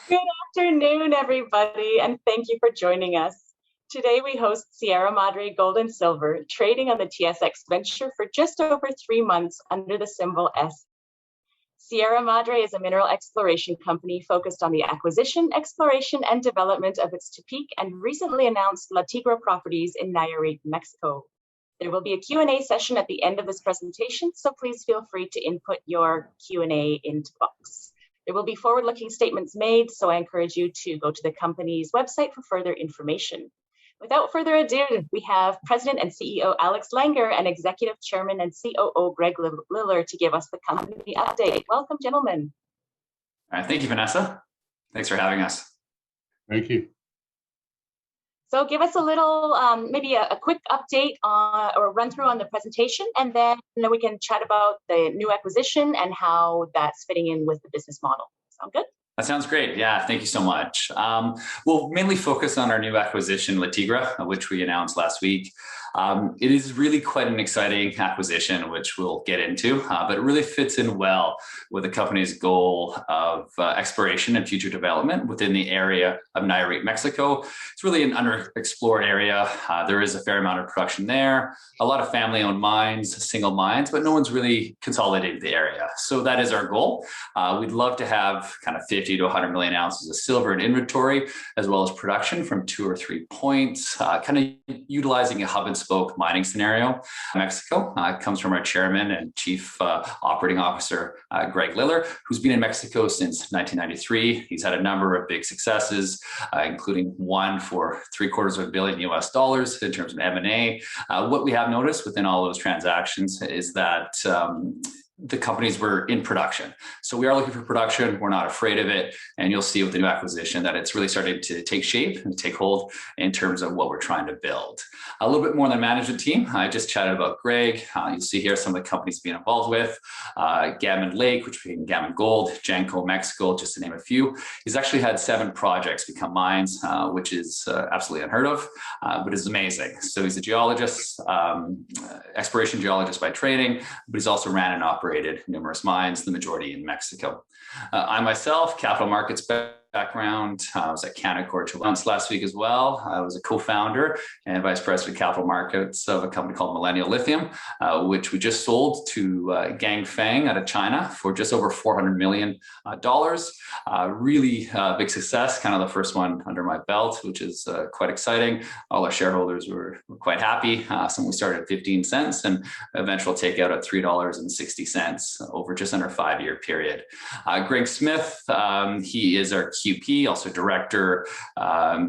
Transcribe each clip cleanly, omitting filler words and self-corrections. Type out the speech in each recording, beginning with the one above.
Good afternoon, everybody, and thank you for joining us. Today we host Sierra Madre Gold and Silver, trading on the TSX Venture for just over 3 months under the symbol S. Sierra Madre is a mineral exploration company focused on the acquisition, exploration, and development of its Tepic and recently announced La Tigra properties in Nayarit, Mexico. There will be a Q&A session at the end of this presentation, so please feel free to input your Q&A into the box. There will be forward-looking statements made, so I encourage you to go to the company's website for further information. Without further ado, we have President and CEO Alex Langer and Executive Chairman and COO Greg Liller to give us the company update. Welcome, gentlemen. All right, thank you, Vanessa. Thanks for having us. Thank you. So give us a little, maybe a quick update or run through on the presentation, and then we can chat about the new acquisition and how that's fitting in with the business model. Sound good? That sounds great. Yeah, thank you so much. We'll mainly focus on our new acquisition, La Tigra, which we announced last week. It is really quite an exciting acquisition, which we'll get into, but it really fits in well with the company's goal of exploration and future development within the area of Nayarit, Mexico. It's really an underexplored area. There is a fair amount of production there, a lot of family-owned mines, single mines, but no one's really consolidated the area. So that is our goal. We'd love to have kind of 50 to 100 million ounces of silver in inventory, as well as production from 2 or 3 points, kind of utilizing a hub and spoke mining scenario. Mexico comes from our chairman and chief operating officer, Greg Liller, who's been in Mexico since 1993. He's had a number of big successes, including one for $750 million US in terms of M&A. What we have noticed within all those transactions is that the companies were in production. So we are looking for production. We're not afraid of it. And you'll see with the new acquisition that it's really starting to take shape and take hold in terms of what we're trying to build. A little bit more on the management team. I just chatted about Greg. You'll see here some of the companies being involved with. Gammon Lake, which became Gammon Gold, Janko, Mexico, just to name a few. He's actually had 7 projects become mines, which is absolutely unheard of, but is amazing. So he's a geologist, exploration geologist by training, but he's also ran and operated numerous mines, the majority in Mexico. I myself, capital markets background. I was at Canaccord last week as well. I was a co-founder and vice president of capital markets of a company called Millennial Lithium, which we just sold to Ganfeng out of China for just over $400 million. Really big success, kind of the first one under my belt, which is quite exciting. All our shareholders were quite happy. So we started at 15 cents and eventual takeout at $3.60 over just under a 5-year period. Greg Smith, he is our QP, also director.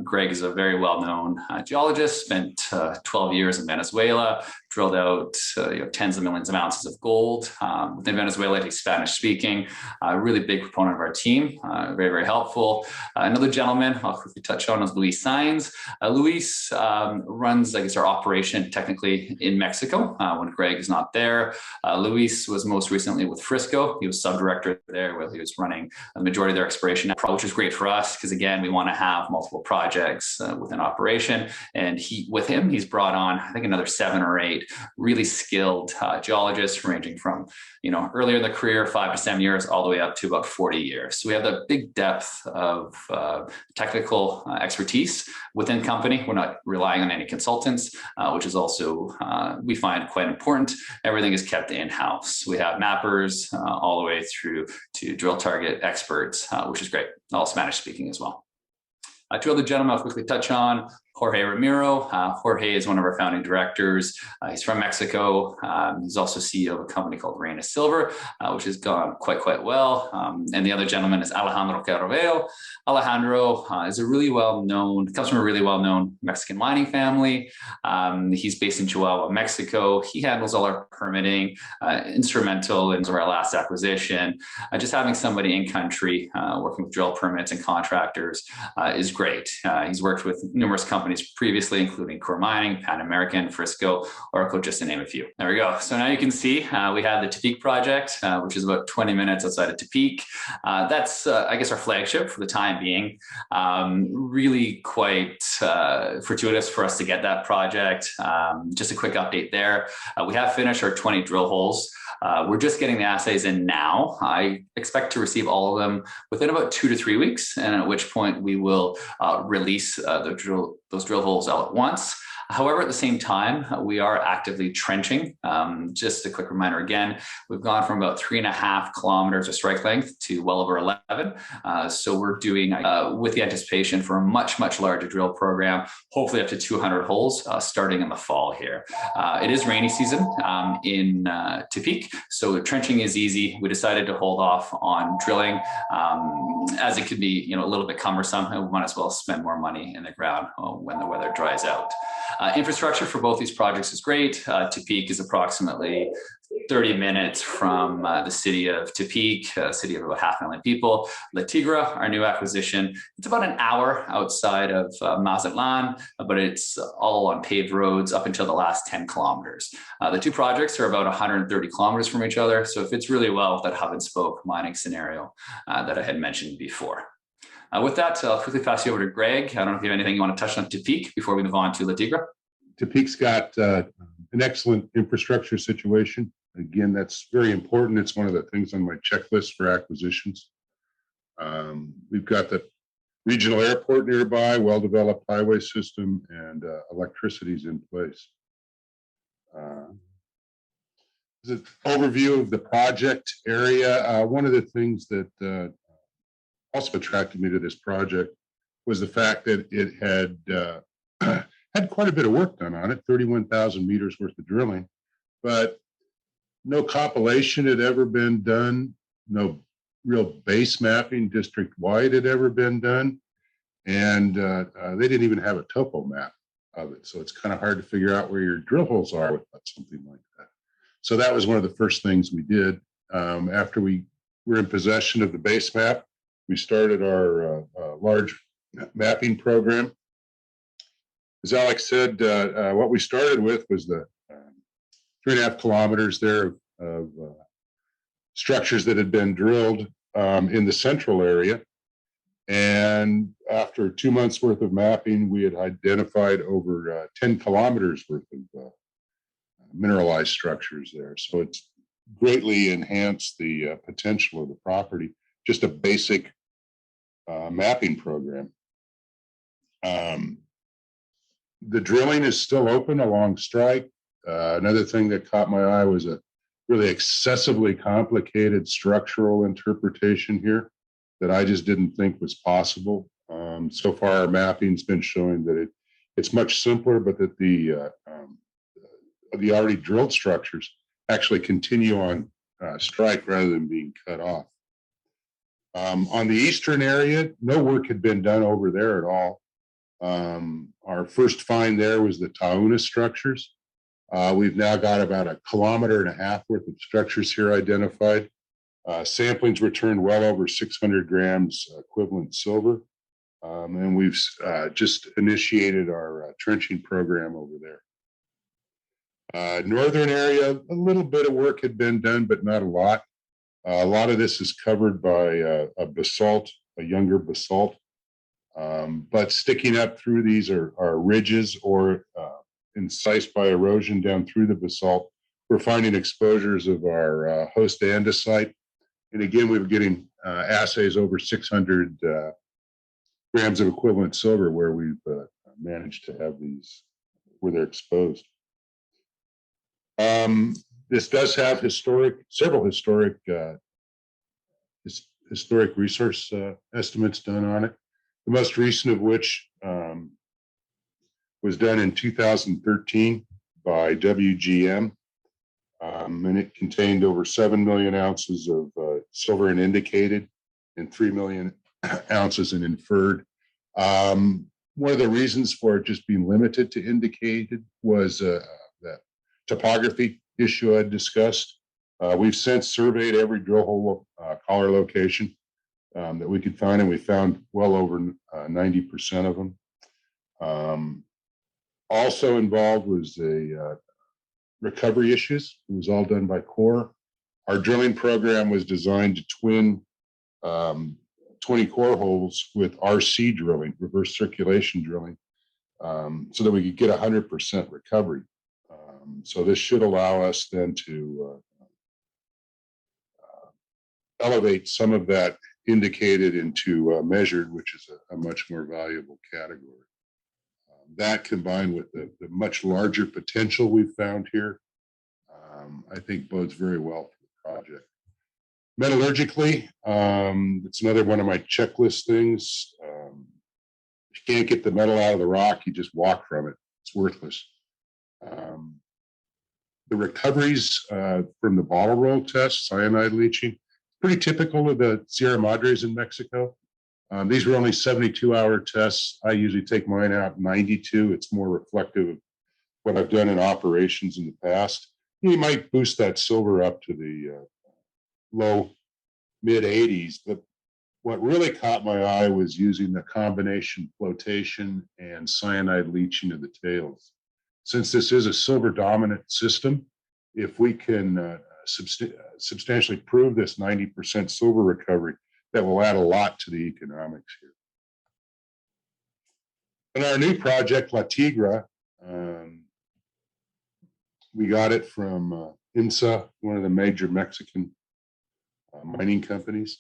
Greg is a very well-known geologist, spent 12 years in Venezuela, drilled out tens of millions of ounces of gold. Within Venezuela, he's Spanish speaking, really big proponent of our team, very, very helpful. Another gentleman I'll quickly touch on is Luis Saenz. Luis runs, I guess, our operation technically in Mexico when Greg is not there. Luis was most recently with Frisco. He was sub-director there where he was running the majority of their exploration approach, which is great for us because, again, we want to have multiple projects within operation. And with him, he's brought on, I think, another 7 or 8 really skilled geologists ranging from, earlier in the career, 5 to 7 years, all the way up to about 40 years. So we have a big depth of technical expertise within company. We're not relying on any consultants, which is also, we find quite important. Everything is kept in-house. We have mappers all the way through to drill target experts, which is great. All Spanish speaking as well. 2 other gentlemen I'll quickly touch on. Jorge Ramiro. Jorge is one of our founding directors. He's from Mexico. He's also CEO of a company called Reina Silver, which has gone quite well. And the other gentleman is Alejandro Carveo. Alejandro is comes from a really well-known Mexican mining family. He's based in Chihuahua, Mexico. He handles all our permitting, instrumental in our last acquisition. Just having somebody in country working with drill permits and contractors is great. He's worked with numerous companies companies previously, including Core Mining, Pan American, Frisco, Oracle, just to name a few. There we go. So now you can see we have the Tepic project, which is about 20 minutes outside of Tepic. That's, I guess, our flagship for the time being. Really quite fortuitous for us to get that project. Just a quick update there. We have finished our 20 drill holes. We're just getting the assays in now. I expect to receive all of them within about 2 to 3 weeks, and at which point we will release those drill holes all at once. However, at the same time, we are actively trenching. Just a quick reminder again, we've gone from about 3.5 kilometers of strike length to well over 11. So we're doing, with the anticipation for a much, much larger drill program, hopefully up to 200 holes starting in the fall here. It is rainy season in Tepic, so trenching is easy. We decided to hold off on drilling as it could be, a little bit cumbersome, and we might as well spend more money in the ground when the weather dries out. Infrastructure for both these projects is great. Tepic is approximately 30 minutes from the city of Tepic, a city of about 500,000 people. Tigra, our new acquisition, it's about an hour outside of Mazatlan, but it's all on paved roads up until the last 10 kilometers. The two projects are about 130 kilometers from each other, so it fits really well with that hub and spoke mining scenario that I had mentioned before. With that, I'll quickly pass you over to Greg. I don't know if you have anything you want to touch on Tepic before we move on to Tigra. Tepic's got an excellent infrastructure situation. Again, that's very important. It's one of the things on my checklist for acquisitions. We've got the regional airport nearby, well-developed highway system, and electricity's in place. As an overview of the project area, one of the things that also attracted me to this project was the fact that it had had quite a bit of work done on it, 31,000 meters worth of drilling, but no compilation had ever been done, no real base mapping district-wide had ever been done, and they didn't even have a topo map of it, so it's kind of hard to figure out where your drill holes are without something like that. So that was one of the first things we did. After we were in possession of the base map, we started our large mapping program. As Alex said, what we started with was the 3.5 kilometers there of structures that had been drilled in the central area. And after 2 months worth of mapping, we had identified over 10 kilometers worth of mineralized structures there. So it's greatly enhanced the potential of the property, just a basic mapping program. The drilling is still open along strike. Another thing that caught my eye was a really excessively complicated structural interpretation here that I just didn't think was possible. So far, our mapping's been showing that it's much simpler, but that the already drilled structures actually continue on strike rather than being cut off. On the eastern area, no work had been done over there at all. Our first find there was the Tauna structures. We've now got about 1.5 kilometers worth of structures here identified. Samplings returned well over 600 grams equivalent silver. And we've just initiated our trenching program over there. Northern area, a little bit of work had been done, but not a lot. A lot of this is covered by a basalt, a younger basalt. But sticking up through these are ridges or incised by erosion down through the basalt. We're finding exposures of our host andesite. And again, we were getting assays over 600 grams of equivalent silver where we've managed to have these, where they're exposed. This does have several historic resource estimates done on it. The most recent of which was done in 2013 by WGM, and it contained over 7 million ounces of silver in indicated and 3 million ounces in inferred. One of the reasons for it just being limited to indicated was that topography issue I discussed. We've since surveyed every drill hole collar location that we could find, and we found well over 90% of them. Also involved was a recovery issues. It was all done by core. Our drilling program was designed to twin 20 core holes with RC drilling, reverse circulation drilling, so that we could get 100% recovery. So this should allow us then to elevate some of that indicated into measured, which is a much more valuable category. That combined with the much larger potential we've found here, I think bodes very well for the project. Metallurgically, it's another one of my checklist things. If you can't get the metal out of the rock, you just walk from it. It's worthless. The recoveries from the bottle roll test, cyanide leaching, pretty typical of the Sierra Madres in Mexico. These were only 72-hour tests. I usually take mine out 92. It's more reflective of what I've done in operations in the past. You might boost that silver up to the low mid 80s, but what really caught my eye was using the combination flotation and cyanide leaching of the tails. Since this is a silver dominant system, if we can substantially prove this 90% silver recovery, that will add a lot to the economics here. In our new project, La Tigra, we got it from INSA, one of the major Mexican mining companies.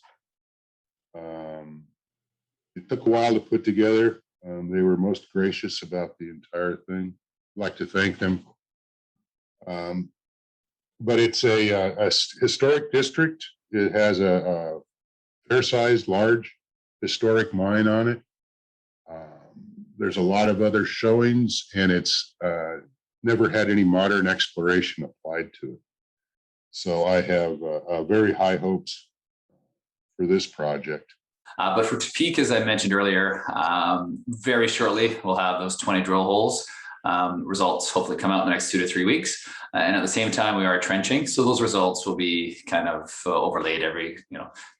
It took a while to put together. They were most gracious about the entire thing. I'd like to thank them. But it's a historic district. It has a fair-sized, large historic mine on it. There's a lot of other showings, and it's never had any modern exploration applied to it. So I have very high hopes for this project. But for Tepic, as I mentioned earlier, very shortly we'll have those 20 drill holes. Results hopefully come out in the next 2 to 3 weeks. And at the same time, we are trenching. So those results will be kind of overlaid every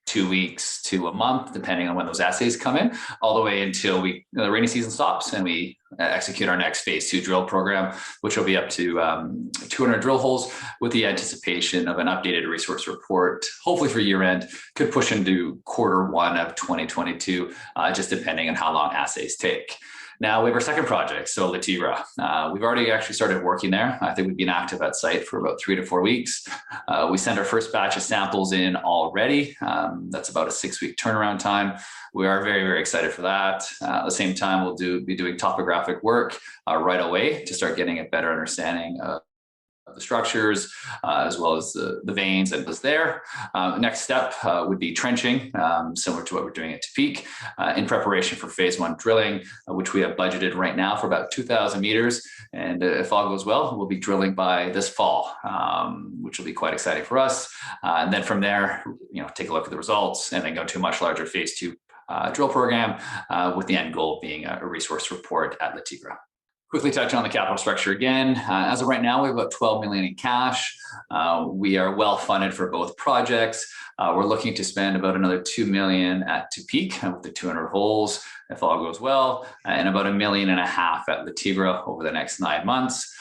2 weeks to a month, depending on when those assays come in, all the way until the rainy season stops and we execute our next phase 2 drill program, which will be up to 200 drill holes with the anticipation of an updated resource report, hopefully for year end, could push into Q1 of 2022, just depending on how long assays take. Now we have our second project, so La Tigra. We've already actually started working there. I think we've been active at site for about 3 to 4 weeks. We sent our first batch of samples in already. That's about a 6-week turnaround time. We are very, very excited for that. At the same time, we'll be doing topographic work right away to start getting a better understanding of the structures, as well as the veins and what's there. Next step would be trenching, similar to what we're doing at Tepic, in preparation for phase 1 drilling, which we have budgeted right now for about 2,000 meters. And if all goes well, we'll be drilling by this fall, which will be quite exciting for us. And then from there, take a look at the results and then go to a much larger phase 2 drill program, with the end goal being a resource report at La Tigra. Quickly touch on the capital structure again. As of right now, we have about 12 million in cash. We are well funded for both projects. We're looking to spend about another 2 million at Tepic with the 200 holes, if all goes well, and about 1.5 million at La Tigra over the next 9 months.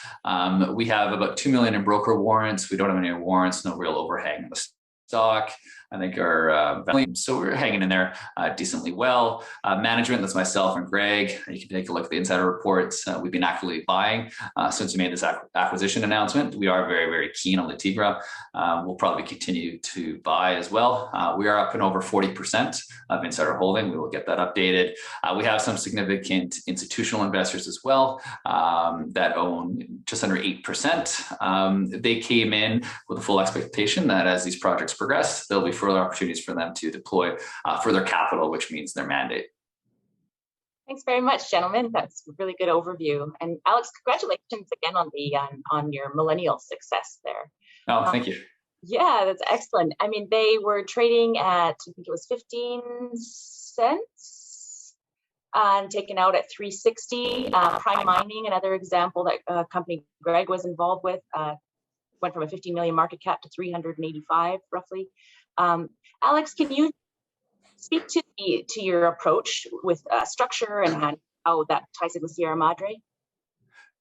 We have about 2 million in broker warrants. We don't have any warrants, no real overhang in the stock. I think our so we're hanging in there decently well. Management, that's myself and Greg. You can take a look at the insider reports. We've been actively buying since we made this acquisition announcement. We are very, very keen on La Tigra. We'll probably continue to buy as well. We are up and over 40% of insider holding. We will get that updated. We have some significant institutional investors as well that own just under 8%. They came in with a full expectation that as these projects progress, there'll be further opportunities for them to deploy further capital, which means their mandate. Thanks very much, gentlemen. That's a really good overview. And Alex, congratulations again on your millennial success there. Oh, thank you. Yeah, that's excellent. I mean, they were trading at, I think it was 15 cents and taken out at 360. Prime Mining, another example that company Greg was involved with, went from a 50 million market cap to 385 roughly. Alex, can you speak to your approach with structure and how that ties in with Sierra Madre?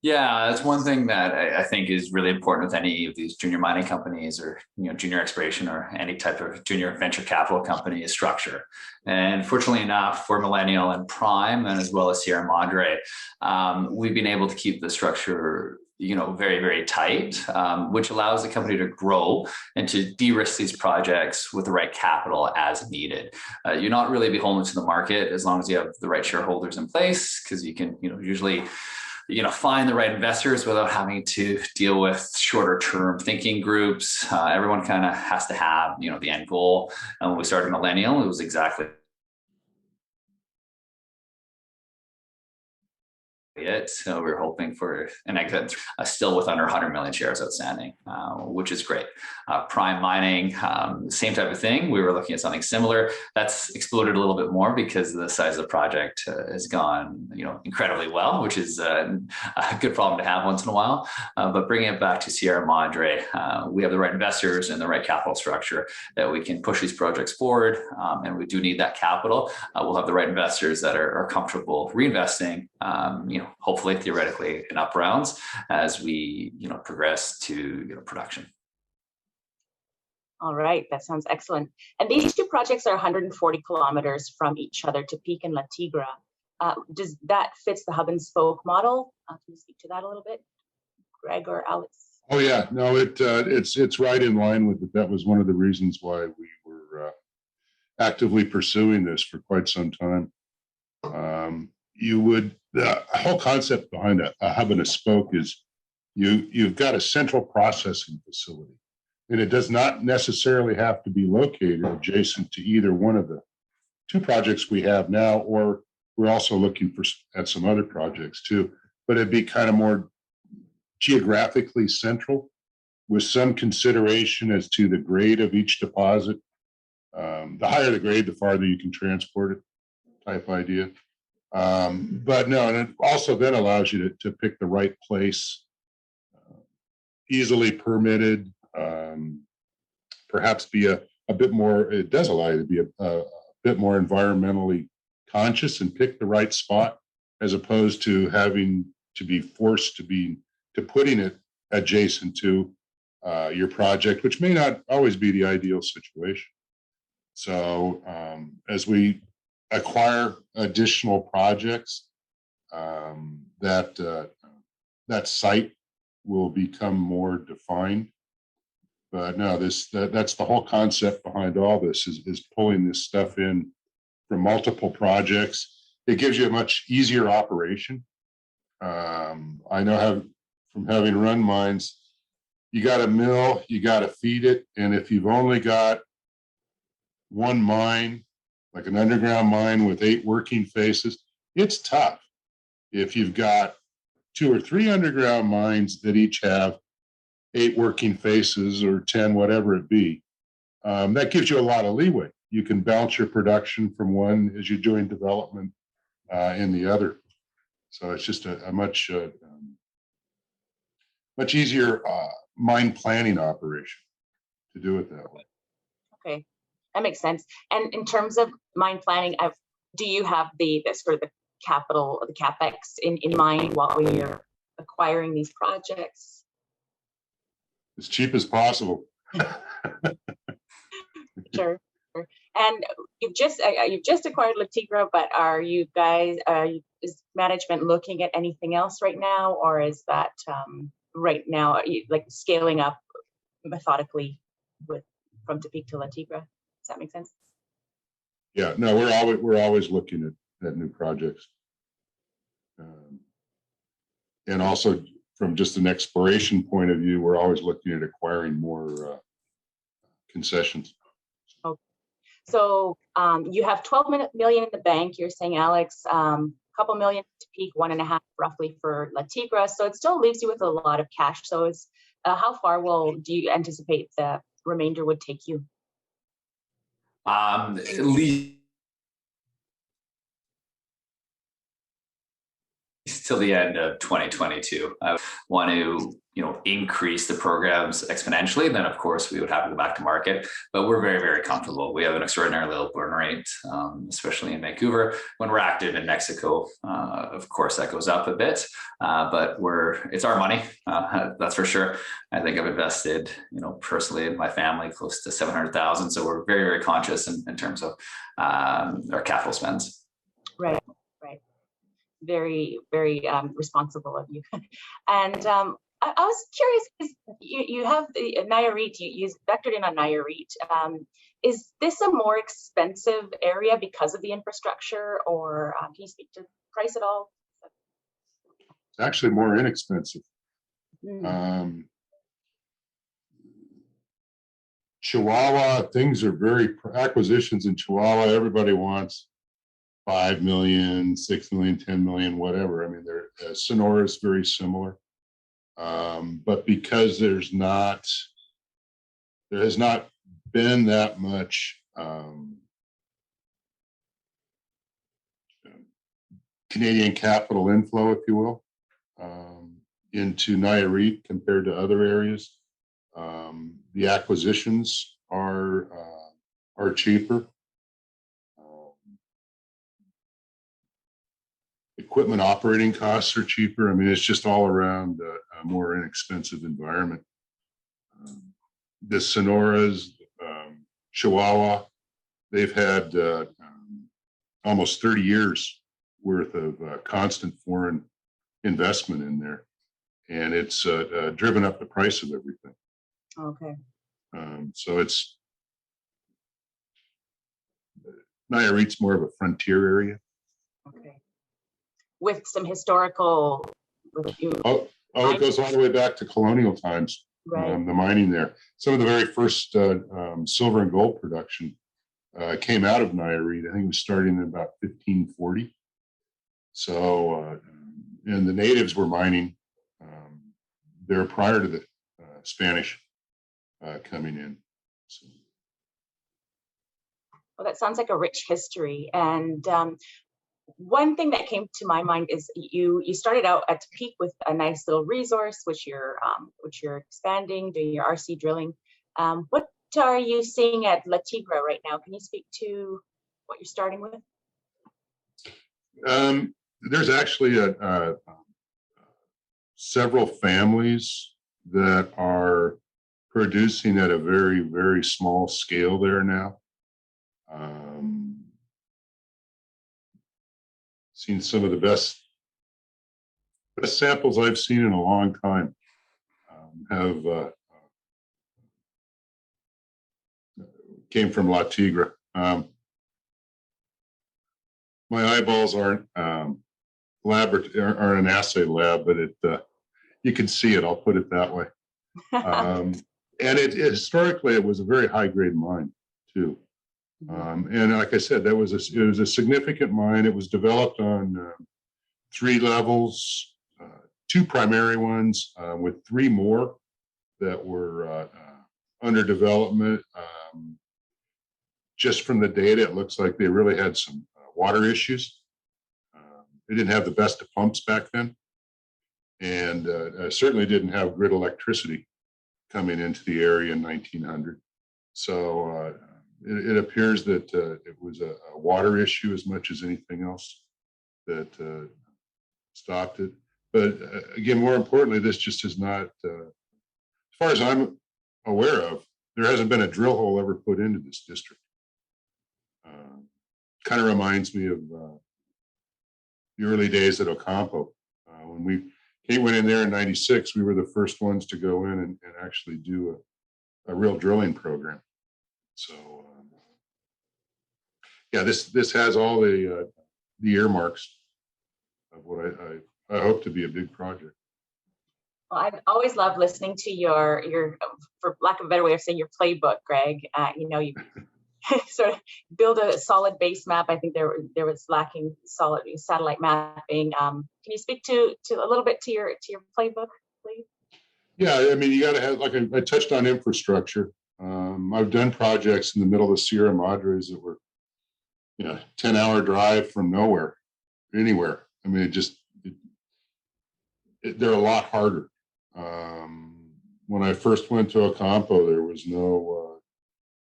Yeah, that's one thing that I think is really important with any of these junior mining companies or junior exploration or any type of junior venture capital company is structure. And fortunately enough, for Millennial and Prime, and as well as Sierra Madre, we've been able to keep the structure very, very tight, which allows the company to grow and to de-risk these projects with the right capital as needed. You're not really beholden to the market as long as you have the right shareholders in place, because you can usually find the right investors without having to deal with shorter term thinking groups. Everyone kind of has to have, the end goal. And when we started Millennial, it was exactly it. So we're hoping for an exit still with under 100 million shares outstanding, which is great. Prime Mining, same type of thing. We were looking at something similar. That's exploded a little bit more because the size of the project has gone, incredibly well, which is a good problem to have once in a while. But bringing it back to Sierra Madre, we have the right investors and the right capital structure that we can push these projects forward. And we do need that capital. We'll have the right investors that are comfortable reinvesting, hopefully theoretically in up rounds as we progress to production. All right, that sounds excellent. And these two projects are 140 kilometers from each other, Tepic and La Tigra. Does that fits the hub and spoke model? Can you speak to that a little bit, Greg or Alex? Oh yeah, no, it's right in line with it. That was one of the reasons why we were actively pursuing this for quite some time. The whole concept behind a hub and a spoke is you've got a central processing facility, and it does not necessarily have to be located adjacent to either one of the two projects we have now, or we're also looking at some other projects too, but it'd be kind of more geographically central with some consideration as to the grade of each deposit. The higher the grade, the farther you can transport it type idea. But no, and it also then allows you to pick the right place, easily permitted, perhaps be a bit more, it does allow you to be a bit more environmentally conscious and pick the right spot, as opposed to having to be forced to putting it adjacent to your project, which may not always be the ideal situation. So as we acquire additional projects, that site will become more defined. But no, that's the whole concept behind all this is pulling this stuff in from multiple projects. It gives you a much easier operation. I know from having run mines, you got to mill, you got to feed it, and if you've only got one mine, like an underground mine with 8 working faces, it's tough. If you've got 2 or 3 underground mines that each have 8 working faces or 10, whatever it be, that gives you a lot of leeway. You can bounce your production from one as you're doing development in the other. So it's just a much easier mine planning operation to do it that way. Okay, that makes sense. And in terms of mine planning, do you have the sort of the capital, the capex in mind when you're acquiring these projects? As cheap as possible. Sure. And you've just acquired La Tigra, but are you guys, is management looking at anything else right now, or is that right now like scaling up methodically from Tepic to La Tigra? Does that make sense? Yeah, no, we're always looking at new projects, and also from just an exploration point of view, we're always looking at acquiring more concessions. Okay. So you have 12 million in the bank. You're saying, Alex, couple million to Tepic, 1.5 roughly for La Tigra. So it still leaves you with a lot of cash. So how far do you anticipate the remainder would take you? At least till the end of 2022. I want to, increase the programs exponentially. Then, of course, we would have to go back to market. But we're very, very comfortable. We have an extraordinarily low burn rate, especially in Vancouver. When we're active in Mexico, of course, that goes up a bit. But it's our money, that's for sure. I think I've invested, personally in my family close to 700,000. So we're very, very conscious in terms of our capital spends. Right. Very, very responsible of you. And I was curious, because you have the Nayarit, you vectored in on Nayarit. Is this a more expensive area because of the infrastructure, or can you speak to price at all? It's actually more inexpensive. Chihuahua, things are acquisitions in Chihuahua, everybody wants 5 million, 6 million, 10 million, whatever. I mean, Sonora is very similar. But because there has not been that much Canadian capital inflow, if you will, into Nayarit compared to other areas, the acquisitions are cheaper. Equipment operating costs are cheaper. I mean, it's just all around a more inexpensive environment. The Sonoras, Chihuahua, they've had almost 30 years worth of constant foreign investment in there, and it's driven up the price of everything. Okay. So Nayarit's more of a frontier area. Okay. With some historical. It goes all the way back to colonial times. Right. The mining there. Some of the very first silver and gold production came out of Nayarit. I think it was starting in about 1540. So, and the natives were mining there prior to the Spanish coming in. So. Well, that sounds like a rich history. And one thing that came to my mind is you started out at Tepic with a nice little resource, which you're expanding, doing your RC drilling. What are you seeing at La Tigra right now? Can you speak to what you're starting with? There's actually several families that are producing at a very, very small scale there now. Seen some of the best samples I've seen in a long time came from La Tigra. My eyeballs aren't an assay lab, but you can see it. I'll put it that way. And historically, it was a very high grade mine too. And like I said, it was a significant mine. It was developed on 3 levels, 2 primary ones, with 3 more that were under development. Just from the data, it looks like they really had some water issues. They didn't have the best of pumps back then, and certainly didn't have grid electricity coming into the area in 1900. So it appears that it was a water issue as much as anything else that stopped it. But again, more importantly, this just is not, as far as I'm aware of, there hasn't been a drill hole ever put into this district. Kind of reminds me of the early days at Ocampo. When Kate went in there in '96, we were the first ones to go in and actually do a real drilling program. So yeah, this has all the earmarks of what I hope to be a big project. Well, I've always loved listening to your, for lack of a better way of saying, your playbook, Greg. You sort of build a solid base map. I think there was lacking solid satellite mapping. Can you speak to a little bit to your playbook, please? Yeah, I mean, you got to have, like I touched on infrastructure. I've done projects in the middle of the Sierra Madres that were, 10-hour drive from nowhere, anywhere. I mean, they're a lot harder. When I first went to Ocampo, there was no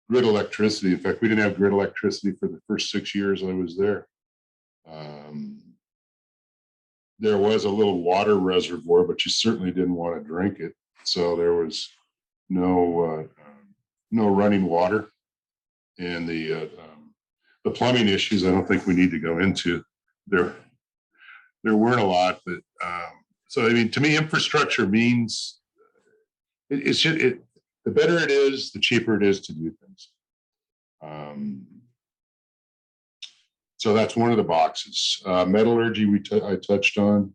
grid electricity. In fact, we didn't have grid electricity for the first 6 years I was there. There was a little water reservoir, but you certainly didn't want to drink it. So there was no running water, and the plumbing issues I don't think we need to go into. There weren't a lot, but so I mean, to me, infrastructure means the better it is, the cheaper it is to do things. So that's one of the boxes. Metallurgy I touched on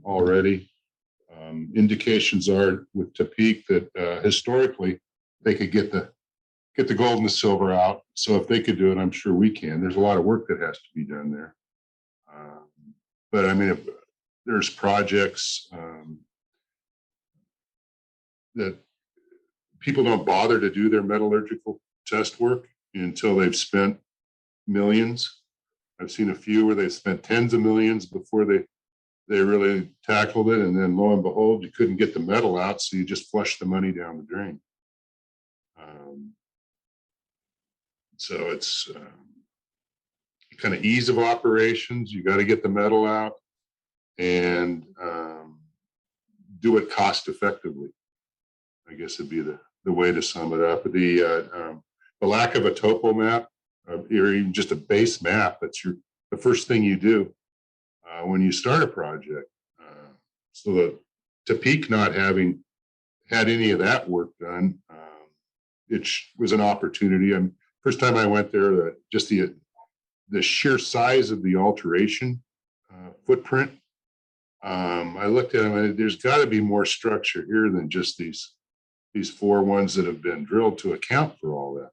already. Indications are with Tepic that historically they could get the gold and the silver out. So if they could do it, I'm sure we can. There's a lot of work that has to be done there. But I mean, if there's projects that people don't bother to do their metallurgical test work until they've spent millions. I've seen a few where they spent tens of millions before they really tackled it, and then lo and behold, you couldn't get the metal out, so you just flushed the money down the drain. So it's kind of ease of operations. You got to get the metal out and do it cost effectively, I guess would be the way to sum it up. The lack of a topo map, or even just a base map, that's the first thing you do when you start a project. So the Tepic not having had any of that work done, it was an opportunity. First time I went there, just the sheer size of the alteration footprint. I looked at them. There's got to be more structure here than just these 4 ones that have been drilled to account for all that.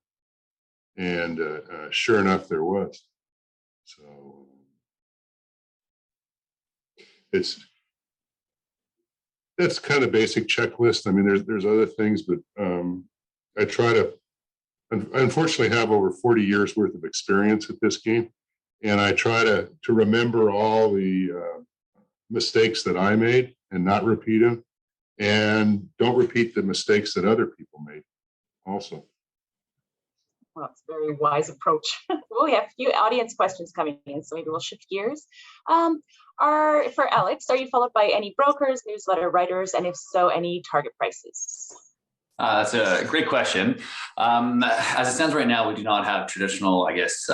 And sure enough, there was. So that's kind of basic checklist. I mean, there's other things, but I try to. I unfortunately have over 40 years worth of experience at this game, and I try to remember all the mistakes that I made and not repeat them, and don't repeat the mistakes that other people made also. Well, it's a very wise approach. Well, we have a few audience questions coming in, so maybe we'll shift gears. For Alex, are you followed by any brokers, newsletter writers, and if so, any target prices? That's a great question. As it stands right now, we do not have traditional, I guess,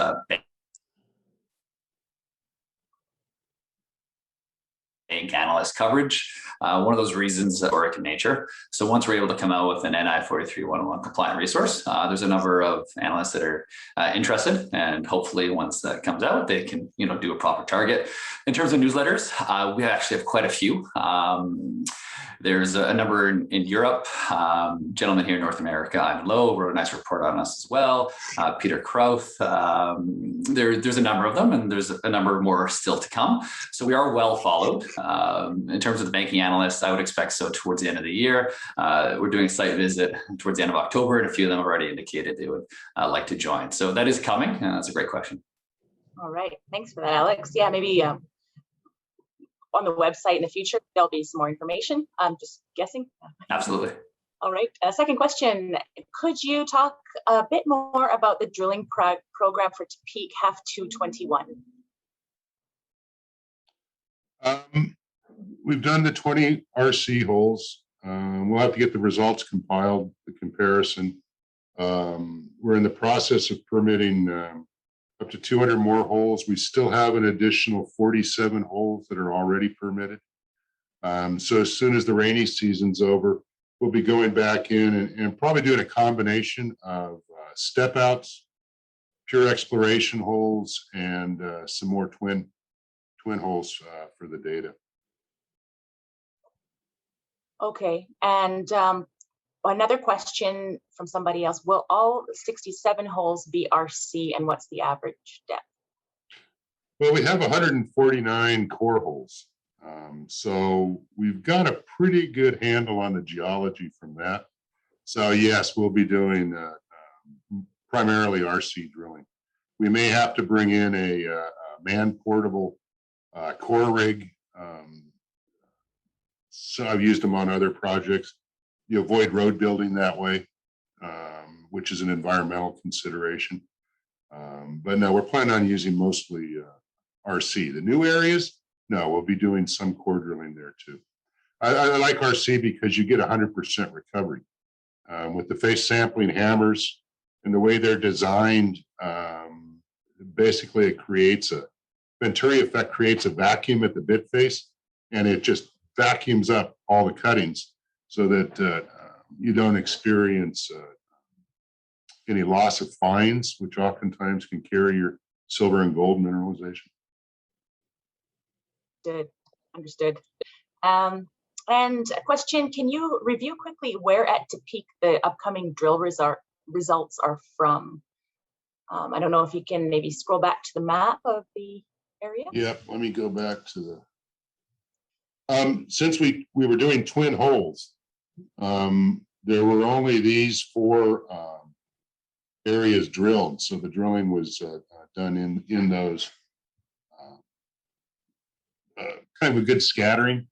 bank analyst coverage. One of those reasons is historic in nature. So once we're able to come out with an NI 43-101 compliant resource, there's a number of analysts that are interested, and hopefully once that comes out, they can do a proper target. In terms of newsletters, we actually have quite a few. There's a number in Europe, gentlemen here in North America, Ivan Lowe, wrote a nice report on us as well. Peter Krauth, there's a number of them, and there's a number more still to come. So we are well followed. In terms of the banking analysts, I would expect so towards the end of the year. We're doing a site visit towards the end of October, and a few of them have already indicated they would like to join. So that is coming, and that's a great question. All right, thanks for that, Alex. Yeah, maybe on the website in the future, there'll be some more information. I'm just guessing. Absolutely. All right. Second question. Could you talk a bit more about the drilling program for Tepic half 221? We've done the 20 RC holes. We'll have to get the results compiled, the comparison. We're in the process of permitting up to 200 more holes. We still have an additional 47 holes that are already permitted. So as soon as the rainy season's over, we'll be going back in and probably doing a combination of step outs, pure exploration holes, and some more twin holes for the data. Okay, and another question from somebody else. Will all 67 holes be RC, and what's the average depth? Well, we have 149 core holes. So we've got a pretty good handle on the geology from that. So yes, we'll be doing primarily RC drilling. We may have to bring in a man-portable core rig So I've used them on other projects. You avoid road building that way, which is an environmental consideration. But no, we're planning on using mostly RC. The new areas, no, we'll be doing some core drilling there too. I like RC because you get 100% recovery. With the face sampling hammers and the way they're designed, basically it creates a Venturi effect, creates a vacuum at the bit face, and it just vacuums up all the cuttings so that you don't experience any loss of fines, which oftentimes can carry your silver and gold mineralization. Understood. And a question, can you review quickly where at Tepic the upcoming drill results are from? I don't know if you can maybe scroll back to the map of the area. Yep, let me go back to the, since we were doing twin holes, there were only these 4 areas drilled. So the drilling was done in those, kind of a good scattering,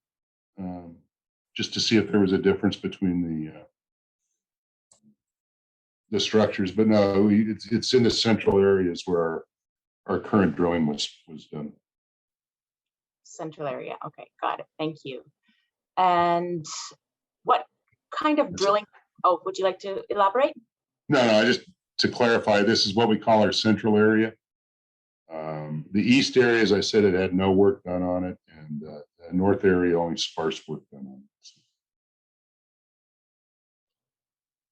just to see if there was a difference between the structures. But no, it's in the central areas where our current drilling was done. Central area. Okay, got it. Thank you. And what kind of drilling? Oh, would you like to elaborate? No, just to clarify, this is what we call our central area. The east area, as I said, it had no work done on it, and the north area only sparse work done on it. So.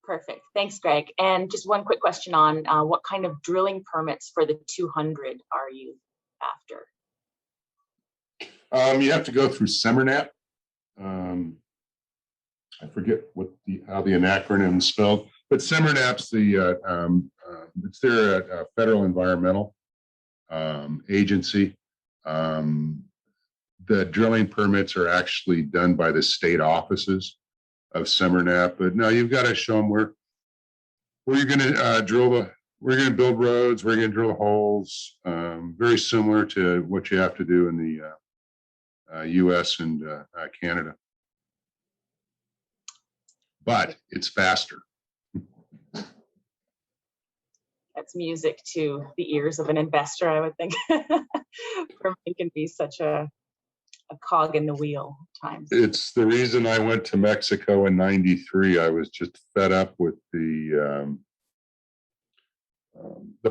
Perfect. Thanks, Greg. And just one quick question on what kind of drilling permits for the 200 are you after? You have to go through SEMERNAP. I forget how the acronym is spelled, but SEMERNAP's it's their federal environmental agency. The drilling permits are actually done by the state offices of SEMERNAP, but no, you've got to show them where you're going to we're going to build roads, we're going to drill holes, very similar to what you have to do in the US and Canada. But it's faster. That's music to the ears of an investor, I would think. Permitting can be such a cog in the wheel at times. It's the reason I went to Mexico in '93. I was just fed up with the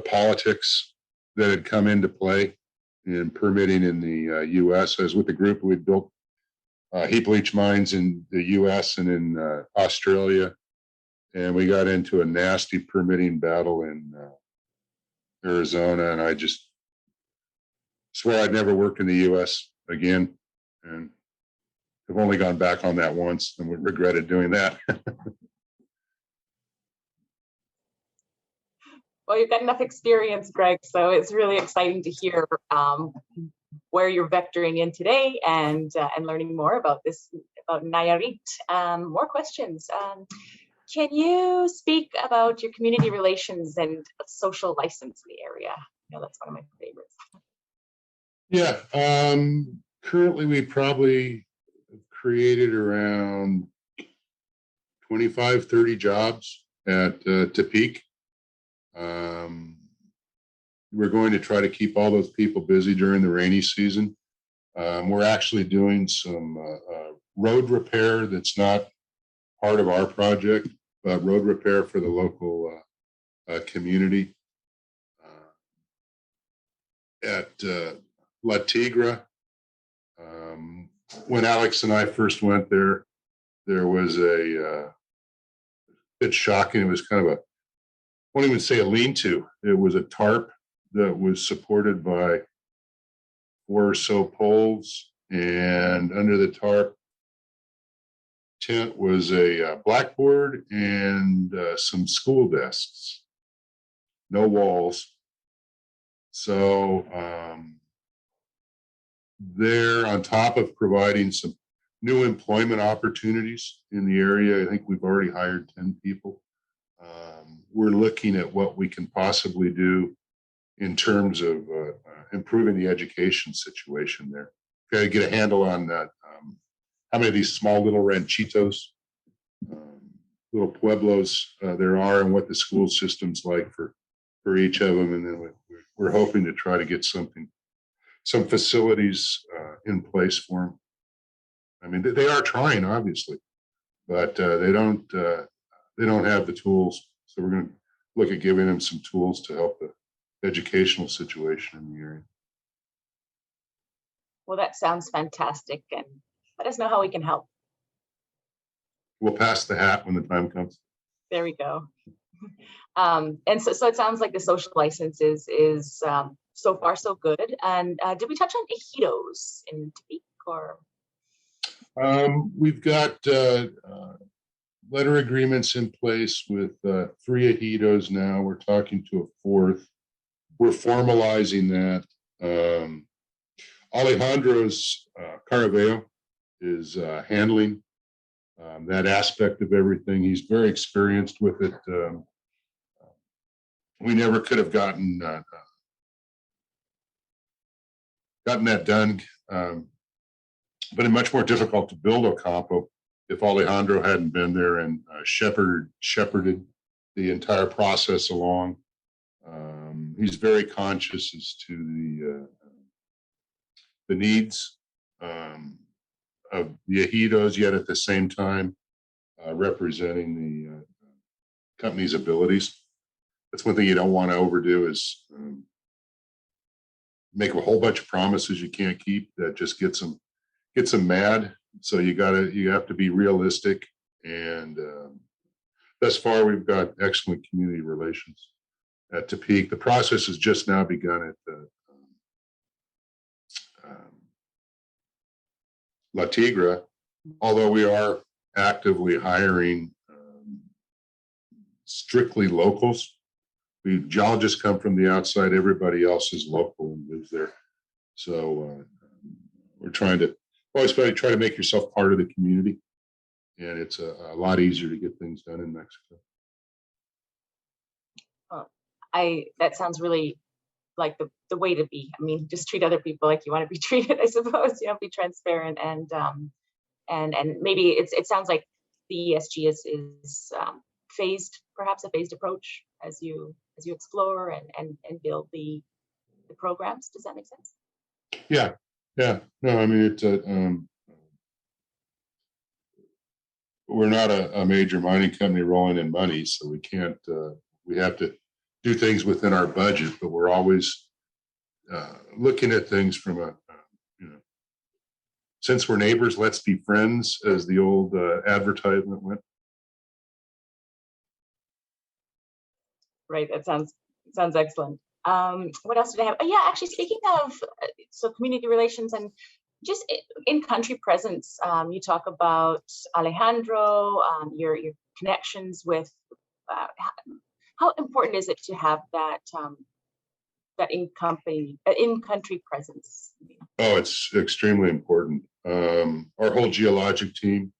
politics that had come into play in permitting in the U.S. I was with a group who had built heap leach mines in the U.S. and in Australia, and we got into a nasty permitting battle in Arizona, and I just swore I'd never work in the U.S. again, and I've only gone back on that once and regretted doing that. Well, you've got enough experience, Greg, so it's really exciting to hear where you're vectoring in today and learning more about Nayarit. More questions. Can you speak about your community relations and social license in the area? That's one of my favorites. Yeah, currently we probably have created around 25, 30 jobs at Tepic. We're going to try to keep all those people busy during the rainy season. We're actually doing some road repair that's not part of our project, but road repair for the local community. At La Tigra, when Alex and I first went there, there was a bit shocking. It was kind of I won't even say a lean-to. It was a tarp that was supported by 4 or so poles, and under the tarp tent was a blackboard and some school desks, no walls. So they're on top of providing some new employment opportunities in the area. I think we've already hired 10 people. We're looking at what we can possibly do in terms of improving the education situation there. Got to get a handle on that, how many of these small little ranchitos, little pueblos there are, and what the school system's like for each of them. And then we're hoping to try to get some facilities in place for them. I mean, they are trying, obviously, but they don't have the tools. So we're going to look at giving them some tools to help the educational situation in the area. Well, that sounds fantastic, and let us know how we can help. We'll pass the hat when the time comes. There we go. And so it sounds like the social license is so far so good. And did we touch on ejidos in Tepic, or? We've got letter agreements in place with 3 ejidos now. We're talking to a 4th. We're formalizing that. Alejandro's Caraveo is handling that aspect of everything. He's very experienced with it. We never could have gotten that done, but it's much more difficult to build Ocampo if Alejandro hadn't been there and shepherded the entire process along. He's very conscious as to the needs of the ejidos, yet at the same time representing the company's abilities. That's one thing you don't want to overdo, is make a whole bunch of promises you can't keep. That just gets them mad. So you have to be realistic. And thus far, we've got excellent community relations at Tepic. The process has just now begun at the La Tigra, although we are actively hiring strictly locals. Geologists come from the outside. Everybody else is local and lives there. So we're trying to always try to make yourself part of the community, and it's a lot easier to get things done in Mexico. That sounds really like the way to be. I mean, just treat other people like you want to be treated, I suppose. Be transparent, and maybe it sounds like the ESG is phased, perhaps a phased approach as you explore and build the programs. Does that make sense? Yeah. No, I mean, it's we're not a major mining company rolling in money, so we can't. We have to do things within our budget, but we're always looking at things from a since we're neighbors, let's be friends, as the old advertisement went. Right. That sounds excellent. What else did I have? Oh, yeah, actually, speaking of so community relations and just in-country presence, you talk about Alejandro, your connections with. How important is it to have that that in-country presence? Oh, it's extremely important. Our whole geologic team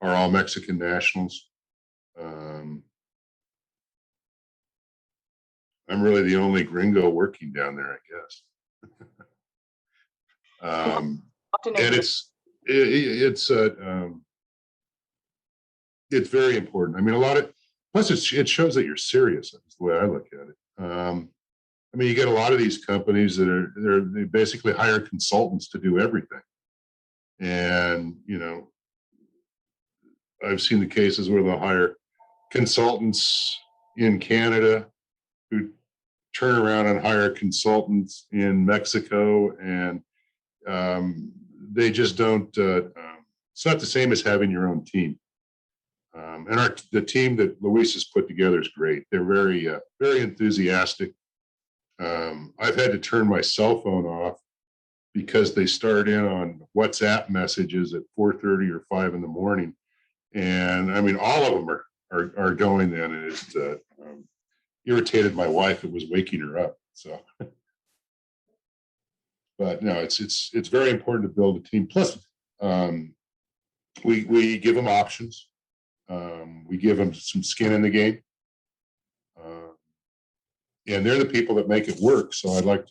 are all Mexican nationals. I'm really the only gringo working down there, I guess. And it's very important. I mean, plus it shows that you're serious. That's the way I look at it. I mean, you get a lot of these companies that they basically hire consultants to do everything. And, I've seen the cases where they'll hire consultants in Canada who turn around and hire consultants in Mexico, and they just don't. It's not the same as having your own team. And the team that Luis has put together is great. They're very enthusiastic. I've had to turn my cell phone off because they start in on WhatsApp messages at 4:30 or 5 in the morning, and I mean all of them are going then, and it's irritated my wife. It was waking her up. So, but no, it's very important to build a team. Plus, we give them options. We give them some skin in the game, and they're the people that make it work. So I'd like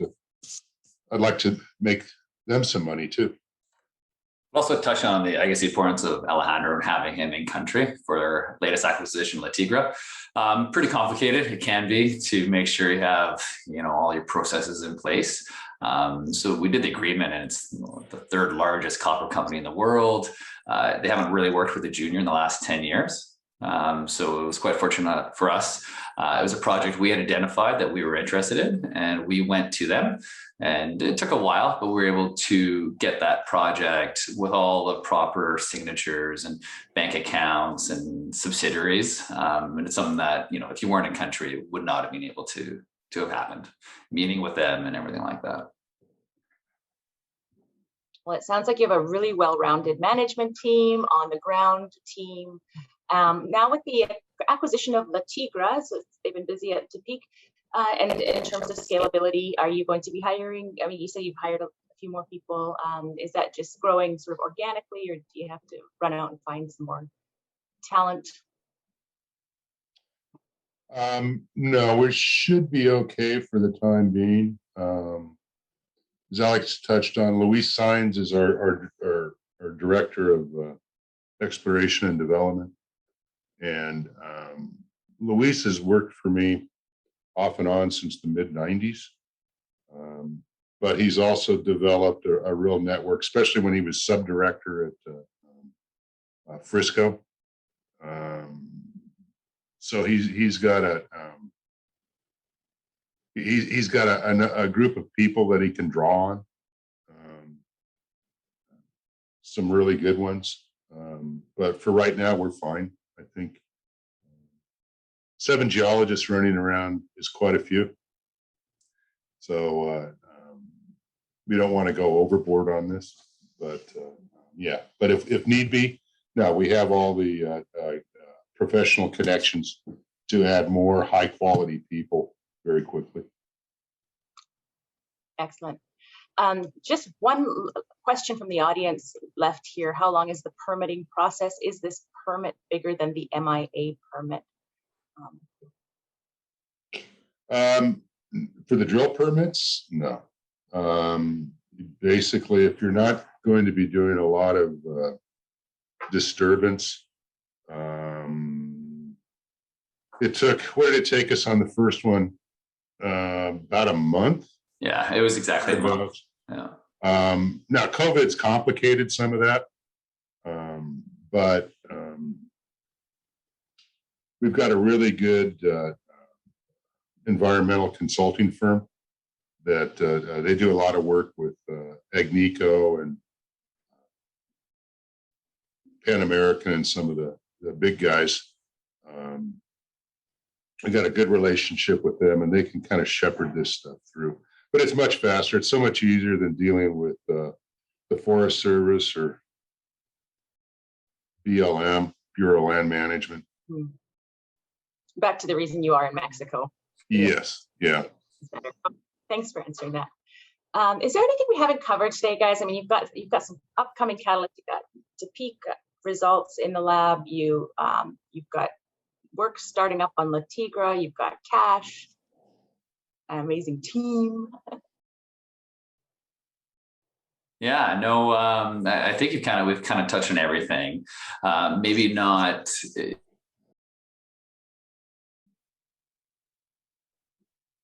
to make them some money too. Also touch on the, I guess, the importance of Alejandro and having him in country for their latest acquisition, La Tigra. Pretty complicated. It can be to make sure you have, all your processes in place. So we did the agreement, and it's the third largest copper company in the world. They haven't really worked with a junior in the last 10 years. So it was quite fortunate for us. It was a project we had identified that we were interested in, and we went to them. And it took a while, but we were able to get that project with all the proper signatures and bank accounts and subsidiaries. And it's something that, if you weren't in country, would not have been able to have happened, meeting with them and everything like that. Well, it sounds like you have a really well-rounded management team, on the ground team. Now with the acquisition of La Tigra, so they've been busy at Tepic, and in terms of scalability, are you going to be hiring? I mean, you say you've hired a few more people. Is that just growing sort of organically, or do you have to run out and find some more talent? No, we should be okay for the time being. As Alex touched on, Luis Saenz is our director of exploration and development. And Luis has worked for me off and on since the mid-90s. But he's also developed a real network, especially when he was sub-director at Frisco. So he's got a group of people that he can draw on, some really good ones. But for right now, we're fine. I think 7 geologists running around is quite a few. So we don't want to go overboard on this, but yeah. But if need be, no, we have all the professional connections to add more high quality people very quickly. Excellent. Just one question from the audience left here. How long is the permitting process? Is this permit bigger than the MIA permit? For the drill permits, no. Basically, if you're not going to be doing a lot of disturbance, what did it take us on the first one? About a month. Yeah, it was exactly a month. Yeah. Now COVID's complicated some of that, but we've got a really good environmental consulting firm that they do a lot of work with Agnico and Pan American and some of the big guys. We got a good relationship with them, and they can kind of shepherd this stuff through. But it's much faster. It's so much easier than dealing with the Forest Service or BLM, Bureau of Land Management. Back to the reason you are in Mexico. Yes. Yeah. Thanks for answering that. Is there anything we haven't covered today, guys? I mean, you've got some upcoming catalysts. You've got Tepic results in the lab. You've got work starting up on La Tigra. You've got cash. An amazing team. Yeah, no, I think we've kind of touched on everything. Maybe not.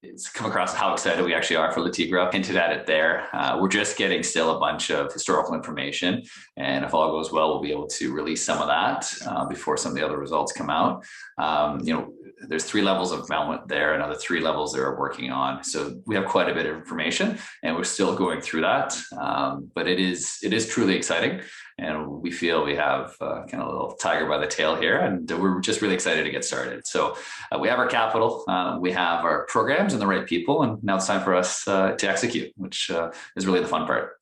It's come across how excited we actually are for La Tigra. Hinted at it there. We're just getting still a bunch of historical information, and if all goes well, we'll be able to release some of that before some of the other results come out. There's 3 levels of development there, another 3 levels they're working on. So we have quite a bit of information, and we're still going through that. But it is truly exciting, and we feel we have kind of a little tiger by the tail here, and we're just really excited to get started. So we have our capital, we have our programs and the right people, and now it's time for us to execute, which is really the fun part.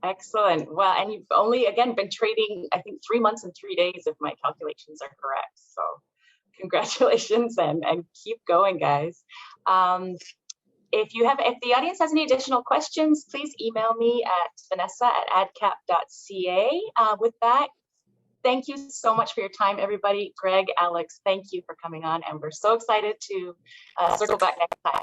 Excellent. Well, and you've only, again, been trading, I think, 3 months and 3 days, if my calculations are correct. So congratulations, and keep going, guys. If the audience has any additional questions, please email me at vanessa@adcap.ca. With that, thank you so much for your time, everybody. Greg, Alex, thank you for coming on, and we're so excited to circle back next time.